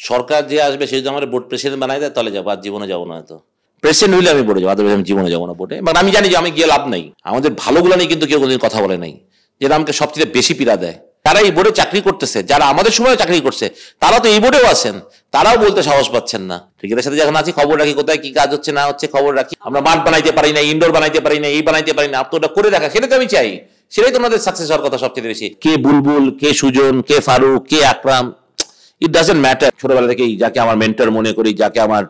সরকার যে আসবে সে যদি আমার বোর্ড প্রেসিডেন্ট বানাই দেয় তাহলে যাবো, আর জীবনে যাবো না। হয়তো প্রেসিডেন্ট হইলে আমি বোর্ডে যাবো, আদারওয়াইজ আমি জীবনে যাবো না বোর্ডে। বাট আমি জানি যে আমি গিয়ে লাভ নাই, আমাদের ভালোগুলো নিয়ে কিন্তু কেউ কোনোদিন কথা বলে নাই, যেটা আমাকে সবচেয়ে বেশি পীড়া দেয়। তারা এই বোর্ডে চাকরি করতেছে, যারা আমাদের সময় চাকরি করছে তারা তো এই বোর্ডেও আছেন, তারাও বলতে সাহস পাচ্ছেন না। ক্রিকেটের সাথে যখন আছি খবর রাখি, কোথায় কি কাজ হচ্ছে না হচ্ছে খবর রাখি। আমরা মাঠ বানাইতে পারি না, ইনডোর বানাইতে পারি না, এই বানাইতে পারি না, আপনি ওটা করে দেখা, সেটা তো আমি চাই। সেটাই তো আমাদের সাকসেস হওয়ার কথা সবচেয়ে বেশি। কে বুলবুল, কে সুজন, কে ফারুক, কে আকরাম, ইট ডাজন্ট ম্যাটার। ছোটবেলা থেকেই যাকে আমার মেন্টর মনে করি, যাকে আমার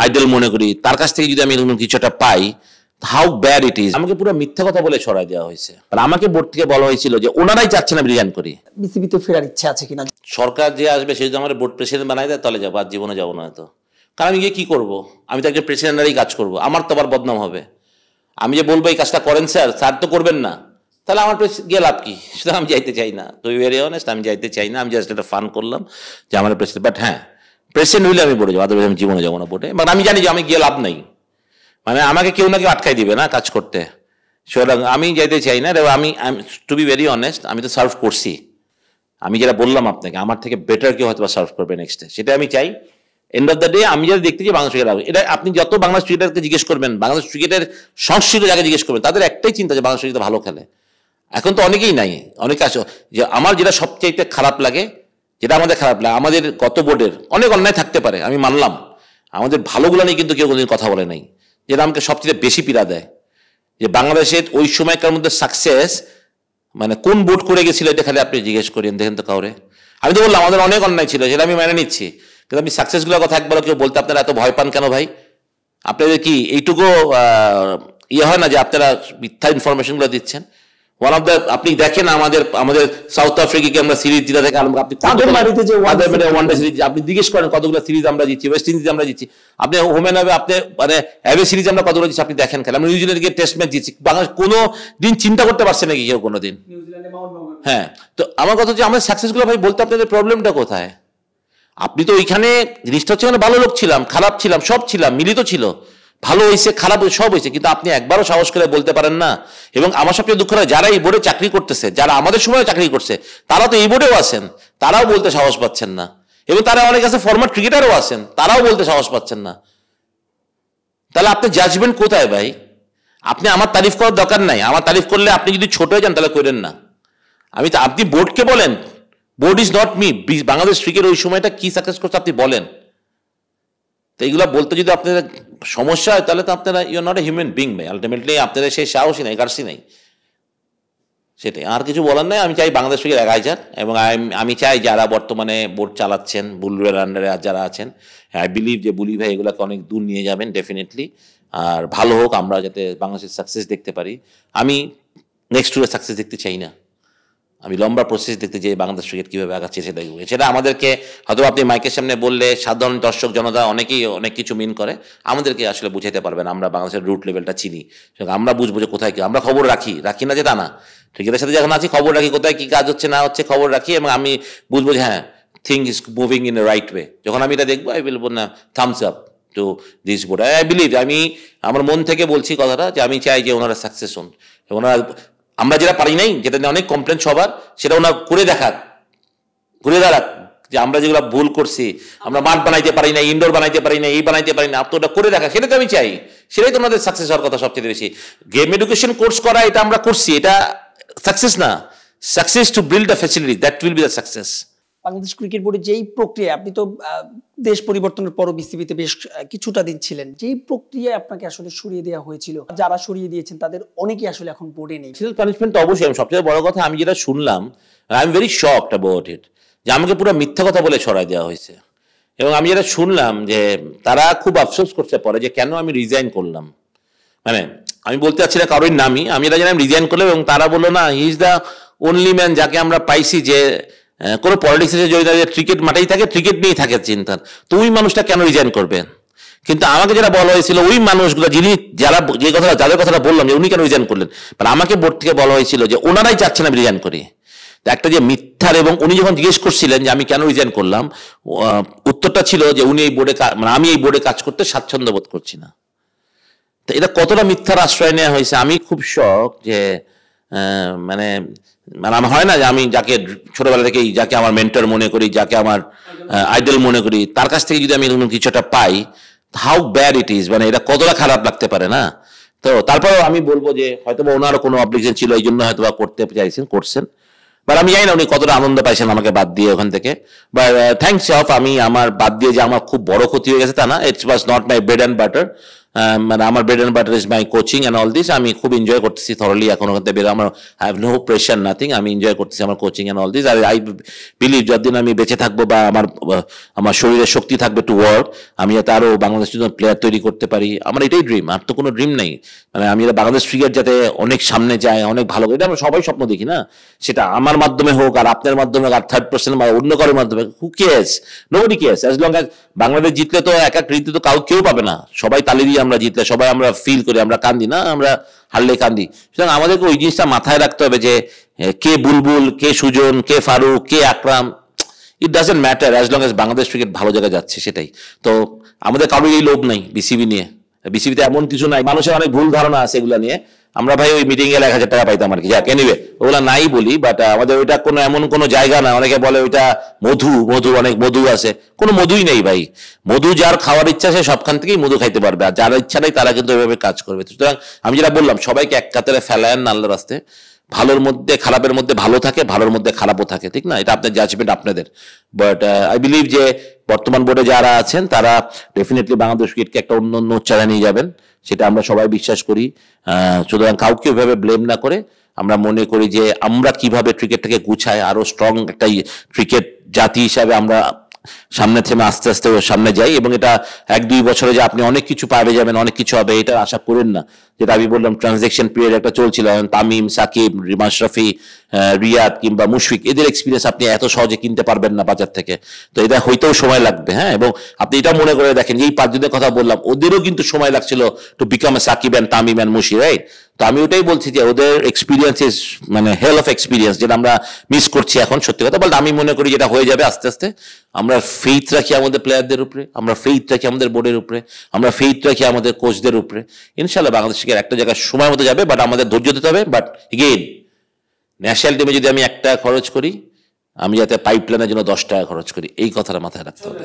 আইডল মনে করি, তার কাছ থেকে যদি আমি কিছু একটা পাই, হাউ ব্যাড ইট ইজ। আমাকে পুরো মিথ্যা কথা বলে ছড়াই দেওয়া হয়েছে। আর আমাকে বোর্ড থেকে বলা হয়েছিল যে ওনারাই চাচ্ছেন আমি রিজাইন করি। বিসিবিতে ফেরার ইচ্ছা আছে কিনা? সরকার যে আসবে সে যদি আমার বোর্ড প্রেসিডেন্ট বানাই দেয় তাহলে যাবো, আর জীবনে যাবো না। হয়তো কারণ আমি গিয়ে কি করবো? আমি তো একজন প্রেসিডেন্টারই কাজ করবো, আমার তো আবার বদনাম হবে। আমি যে বলবো এই কাজটা করেন স্যার, স্যার তো করবেন না, তাহলে আমার গিয়ে লাভ কি? সেটা আমি যাইতে চাই না, তো ভেরি অনেস্ট আমি যাইতে চাই না। আমি জাস্ট একটা ফান করলাম যে আমার প্রেসিডেন্ট। বাট হ্যাঁ, প্রেসিডেন্ট হইলে আমি বোর্ডে যাবো, আদারওয়াইজ আমি জীবনে যাবো না বোর্ডে। বাট আমি জানি যে আমি গিয়ে লাভ নাই, মানে আমাকে কেউ না কেউ আটকাই দিবে না কাজ করতে, সুতরাং আমি যাইতে চাই না। আমি টু বি ভেরি অনেস্ট, আমি তো সার্ভ করছি। আমি যেটা বললাম আপনাকে, আমার থেকে বেটার কেউ হয়তো সার্ভ করবে নেক্সটে, সেটা আমি চাই। এন্ড অফ দ্য ডে আমি যেটা দেখতে চাই বাংলাদেশ ক্রিকেট, এটা আপনি যত বাংলাদেশ ক্রিকেটারকে জিজ্ঞেস করবেন, বাংলাদেশ ক্রিকেটের সংশ্লিষ্ট যাকে জিজ্ঞেস করবেন, তাদের একটাই চিন্তা যে বাংলাদেশ ক্রিকেট ভালো খেলে। এখন তো অনেকেই নাই, অনেকে আছে। যে আমার যেটা সবচাইতে খারাপ লাগে, যেটা আমাদের খারাপ লাগে, আমাদের গত বোর্ডের অনেক অন্যায় থাকতে পারে, আমি মানলাম, আমাদের ভালোগুলো নিয়ে কিন্তু কেউ কোনোদিন কথা বলে নাই, যেটা আমাকে সবচেয়ে বেশি পীড়া দেয়। যে বাংলাদেশের ওই সময়কার মধ্যে সাকসেস মানে কোন বোর্ড করে গেছিল, এটা খালি আপনি জিজ্ঞেস করেন, দেখেন তো কাউরে। আমি তো বললাম আমাদের অনেক অন্যায় ছিল, সেটা আমি মেনে নিচ্ছি, কিন্তু আমি সাকসেসগুলোর কথা একবারও কেউ বলতে আপনারা এত ভয় পান কেন ভাই? আপনাদের কি এইটুকু ইয়ে হয় না যে আপনারা মিথ্যা ইনফরমেশনগুলো দিচ্ছেন? ওয়ান অফ দ্য, আপনি দেখেন আমাদের সাউথ আফ্রিকাকে আমরা সিরিজ জিতা থেকে ওয়ানডে সিরিজ আপনি জিজ্ঞেস করেন কতগুলো সিরিজ আমরা জিতছি, ওয়েস্ট ইন্ডিজ আমরা জিতছি। আপনি হোমেন হবে, আপনি মানে অ্যাওয়ে সিরিজ আমরা কতগুলো জিতছি আপনি দেখেন খেলে। আমরা নিউজিল্যান্ডকে টেস্ট ম্যাচ জিতছি, বাংলাদেশ কোনো দিন চিন্তা করতে পারছে নাকি কেউ কোনোদিন? হ্যাঁ, তো আমার কথা হচ্ছে আমাদের সাকসেসগুলো ভাই বলতে আপনাদের প্রবলেমটা কোথায়? আপনি তো ওইখানে জিনিসটা হচ্ছে ভালো লোক ছিলাম, খারাপ ছিলাম, সব ছিলাম, মিলিত ছিল, ভালো হয়েছে খারাপ সব হয়েছে, কিন্তু আপনি একবারও সাহস করে বলতে পারেন না। এবং আমার সবচেয়ে দুঃখ হয় যারা এই বোর্ডে চাকরি করতেছে, যারা আমাদের সময় চাকরি করছে, তারা তো এই বোর্ডেও আছেন, তারাও বলতে সাহস পাচ্ছেন না। এবং তারা অনেক আছে ফরমার ক্রিকেটারও আছেন, তারাও বলতে সাহস পাচ্ছেন না। তাহলে আপনি জাজমেন্ট কোথায় ভাই? আপনি আমার তারিফ করার দরকার নাই, আমার তারিফ করলে আপনি যদি ছোট হয়ে যান তাহলে করেন না। আপনি বোর্ডকে বলেন, board is not me, Bangladesh cricket ওই সময়টা কি সাকসেস করছে আপনি বলেন। তো এইগুলো বলতে যদি আপনাদের সমস্যা হয় তাহলে তো আপনারা you are not a human being ভাই। আলটিমেটলি আপনাদের সেই সাহসই নাই, গার্সি নাই, সেটাই। আর কিছু বলার নাই। আমি চাই বাংলাদেশ ক্রিকেট এগিয়ে যাক, এবং আমি চাই যারা বর্তমানে বোর্ড চালাচ্ছেন, বুলুর আন্ডারে যারা আছেন, আই বিলিভ যে বুলি ভাই এগুলোকে অনেক দূর নিয়ে যাবেন ডেফিনেটলি। আর ভালো হোক, আমরা যাতে বাংলাদেশের সাকসেস দেখতে পারি। আমি নেক্সট টুরে সাকসেস দেখতে চাই না, আমি লম্বা প্রসেস দেখতে যে বাংলাদেশ ক্রিকেট কীভাবে আগাচ্ছে সেটা আমাদেরকে হয়তো আপনি মাইকের সামনে বললে সাধারণ দর্শক জনতা অনেকেই অনেক কিছু মিন করে, আমাদেরকে আসলে বুঝাইতে পারবেন। আমরা বাংলাদেশের রুট লেভেলটা চিনি, আমরা বুঝবো যে কোথায় কি, আমরা খবর রাখি না যে তা না, ক্রিকেটের সাথে যখন আছি খবর রাখি, কোথায় কি কাজ হচ্ছে না হচ্ছে খবর রাখি, এবং আমি বুঝবো যে হ্যাঁ thing is moving in a right way. যখন আমি এটা দেখবো আই উইল না thumbs up to this board. I believe, আমি আমার মন থেকে বলছি কথাটা, যে আমি চাই যে ওনারা সাকসেস হন, ওনারা আমরা যেটা পারি নাই, যেটা নিয়ে অনেক কমপ্লেন সবার, সেটা ওনার করে দেখাক, ঘুরে দাঁড়াক, যে আমরা যেগুলো ভুল করছি, আমরা মাঠ বানাইতে পারি না, ইনডোর বানাইতে পারি না, এই বানাইতে পারি না, আপনি ওটা করে দেখা, সেটা তো আমি চাই। সেটাই তো আমাদের সাকসেস হওয়ার কথা সবচেয়ে বেশি। গেম এডুকেশন কোর্স করা এটা আমরা করছি, এটা সাকসেস না। Success to build a facility, that will be the success. Bangladesh cricket বোর্ডের যেই প্রক্রিয়া, আপনি তো দেশ পরিবর্তনের পরও বিসিবিতে বেশ কিছুটা দিন ছিলেন, যেই প্রক্রিয়ায় আপনাকে আসলে সরিয়ে দেওয়া হয়েছিল, যারা সরিয়ে দিয়েছেন তাদের অনেকেই আসলে এখন বোর্ডে নেই। ফিজিক্যাল পানিশমেন্ট তো অবশ্যই। সবচেয়ে বড় কথা আমি যেটা শুনলাম, I am very shocked about it, যে আমাকে পুরো মিথ্যা কথা বলে ছড়াই দেওয়া হয়েছে। এবং আমি যেটা শুনলাম যে তারা খুব আফসোস করছে পরে যে কেন আমি রিজাইন করলাম। মানে আমি বলতে চাচ্ছি না কারোর নামই, আমি এটা জানি আমি রিজাইন করলাম, এবং তারা বললো না he is the only man যাকে আমরা পাইছি যে কোনো পলিটিক্সে জড়িত, ক্রিকেট মাঠেই থাকে, ক্রিকেট নিয়েই থাকে চিন্তার, তো ওই মানুষটা কেন রিজাইন করবেন? কিন্তু আমাকে যেটা বলা হয়েছিল, ওই মানুষগুলো যাদের কথাটা বললাম যে উনি কেন রিজাইন করলেন, আমাকে বোর্ড থেকে বলা হয়েছিল যে ওনারাই চাচ্ছেন আমি রিজাইন করি। একটা যে মিথ্যার, এবং উনি যখন জিজ্ঞেস করছিলেন যে আমি কেন রিজাইন করলাম, উত্তরটা ছিল যে উনি এই বোর্ডে আমি এই বোর্ডে কাজ করতে স্বাচ্ছন্দ্য বোধ করছি না। তো এটা কতটা মিথ্যার আশ্রয় নেওয়া হয়েছে, আমি খুব শক যে মানে মানে আমার হয় না যে আমি যাকে ছোটবেলা থেকেই যাকে আমার মেন্টর মনে করি, যাকে আমার আইডল মনে করি, তার কাছ থেকে যদি আমি এরকম কিছু একটা পাই, হাউ ব্যাড ইট ইজ, মানে এটা কতটা খারাপ লাগতে পারে না। তো তারপরেও আমি বলবো যে হয়তো বা ওনারও কোনো অবলিগেশন ছিল, এই জন্য হয়তো বা করতে চাইছেন, করছেন। বাট আমি জানি না উনি কতটা আনন্দ পাইছেন আমাকে বাদ দিয়ে ওখান থেকে। বাট থ্যাংকস অফ, আমি আমার বাদ দিয়ে যে আমার খুব বড় ক্ষতি হয়ে গেছে তা না। It's was not my bread and butter. মানে আমার bread and butter is my coaching and all this. আমি খুব এনজয় করতেছি থরলি এখন ওখান থেকে বেরো। আমার I have no pressure, nothing. আমি এনজয় করতেছি আমার কোচিং অ্যান্ড অল দিস। আর আই বিলিভ যতদিন আমি বেঁচে থাকবো বা আমার শরীরে শক্তি থাকবে টু ওয়ার্ক, আমি যাতে আরো বাংলাদেশের জন্য প্লেয়ার তৈরি করতে পারি, আমার এটাই ড্রিম। আর তো কোনো ড্রিম নেই। মানে আমি বাংলাদেশ ক্রিকেট যাতে অনেক সামনে যায়, অনেক ভালো, এটা আমরা সবাই স্বপ্ন দেখি না। সেটা আমার মাধ্যমে হোক আর আপনার মাধ্যমে হোক আর থার্ড পার্সন বা অন্য কারোর মাধ্যমে, who cares, nobody cares, as long as Bangladesh জিতলে তো এক এক রীতি তো কেউ পাবে না, সবাই তালি দিয়ে আমরা জিতলে সবাই আমরা ফিল করি, আমরা কান্দি না, আমরা হারলে কান্দি। সুতরাং আমাদেরকে ওই জিনিসটা মাথায় রাখতে হবে যে কে বুলবুল, কে সুজন, কে ফারুক, কে Akram, it doesn't matter as long as Bangladesh cricket ভালো জায়গায় যাচ্ছে, সেটাই। তো আমাদের কারোর এই লোভ নাই বিসিবি নিয়ে। বিসিবিতে এমন কিছু নাই, মানুষের অনেক ভুল ধারণা আছে এগুলা নিয়ে। আমরা ভাই ওই মিটিং গেলে 1,000 টাকা পাইতাম আর কি, যাক এনিওয়ে ওগুলা নাই বলি। বাট আমাদের ওইটা কোনো এমন কোনো জায়গা না। অনেকে বলে ওইটা মধু, অনেক মধু আছে, কোনো মধুই নেই ভাই। মধু যার খাওয়ার ইচ্ছা সে সবখান থেকেই মধু খাইতে পারবে, আর যার ইচ্ছা নেই তারা কিন্তু ওইভাবে কাজ করবে। সুতরাং আমি যেটা বললাম, সবাইকে এক কাতারে ফেলায়েন না আল্লাহর রাস্তায়। ভালোর মধ্যে খারাপের মধ্যে ভালো থাকে, ভালোর মধ্যে খারাপও থাকে, ঠিক না? এটা আপনার জাজমেন্ট আপনাদের। বাট আই বিলিভ যে বর্তমান বোর্ডে যারা আছেন তারা ডেফিনেটলি বাংলাদেশ ক্রিকেটকে একটা অন্য উচ্চারণে নিয়ে যাবেন, সেটা আমরা সবাই বিশ্বাস করি। সুতরাং কাউকে ওইভাবে ব্লেম না করে আমরা মনে করি যে আমরা কিভাবে ক্রিকেটটাকে গুছায় আরো স্ট্রং একটা ক্রিকেট জাতি হিসাবে আমরা সামনে থেমে আস্তে আস্তে সামনে যাই। এবং এটা 1-2 বছরে যে আপনি অনেক কিছু পারে যাবেন, অনেক কিছু হবে, এটা আশা করেন না। যেটা আমি বললাম, ট্রানজেকশন পিরিয়ড একটা চলছিল, তামিম, সাকিব, মাশরাফি, রিয়াদ কিংবা মুশফিক, এদের এক্সপিরিয়েন্স আপনি এত সহজে কিনতে পারবেন না বাজার থেকে। তো এটা হইতেও সময় লাগবে, হ্যাঁ। এবং আপনি এটা মনে করে দেখেন, এই 5 জনের কথা বললাম, ওদেরও কিন্তু সময় লাগছিল to become a Shakib and Tamim and Mushi, right? তো আমি ওটাই বলছি যে ওদের এক্সপিরিয়েন্স ইজ মানে হেল অফ এক্সপিরিয়েন্স, যেটা আমরা মিস করছি এখন, সত্যি কথা বলতে। আমি মনে করি যেটা হয়ে যাবে আস্তে আস্তে। আমরা ফেইথ রাখি আমাদের প্লেয়ারদের উপরে, আমরা ফেইথ রাখি আমাদের বোর্ডের উপরে, আমরা ফেইথ রাখি আমাদের কোচদের উপরে। ইনশাল্লাহ বাংলাদেশ একটা জায়গায় সময় মতো যাবে, বাট আমাদের ধৈর্য দিতে হবে। বাট এগেইন, ন্যাশনাল টিমে যদি আমি 1 টাকা খরচ করি, আমি যাতে পাইপ লাইনের জন্য 10 টাকা খরচ করি, এই কথাটা মাথায় রাখতে হবে।